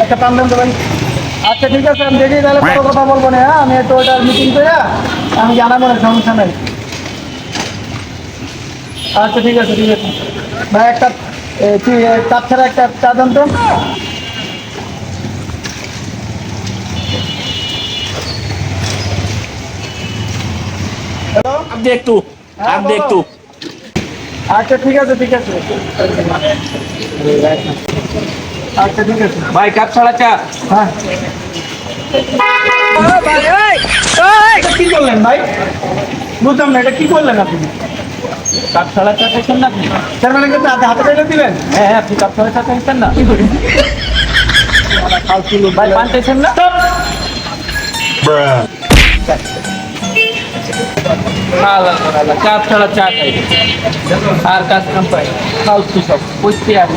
একটা টান দেন তো ভাই। আচ্ছা ঠিক আছে, আমি দেখি তাহলে কোনো কথা বলবো না। হ্যাঁ, আমি একটু ওইটার মিটিং করে আমি জানাবো না, সমস্যা নেই। আচ্ছা ঠিক আছে ঠিক আছে ভাই, একটা কি কাপ ছাড়া একটা চা দেন তো। হ্যালো, আপনি একটু হ্যাঁ, আপনি বলো। একটু আচ্ছা ঠিক আছে ঠিক আছে। আচ্ছা ঠিক আছে ভাই কাপ ছাড়া চা। হ্যাঁ। এটা কি করলেন ভাই? বুঝলাম না, এটা কি করলেন আপনি? কাপ ছাড়া চা খাইছেন না আপনি? তার মানে কিন্তু হাতে চাইলে দিবেন? হ্যাঁ হ্যাঁ, আপনি কাপ ছাড়া চা খাইছেন না? ফালতু লোক। ভাই পান চাইছেন না? আল্লাহ আল্লাহ, কাপ ছাড়া চা খাই আর কাজ কাম পাই, ফালতু সব কইতে আর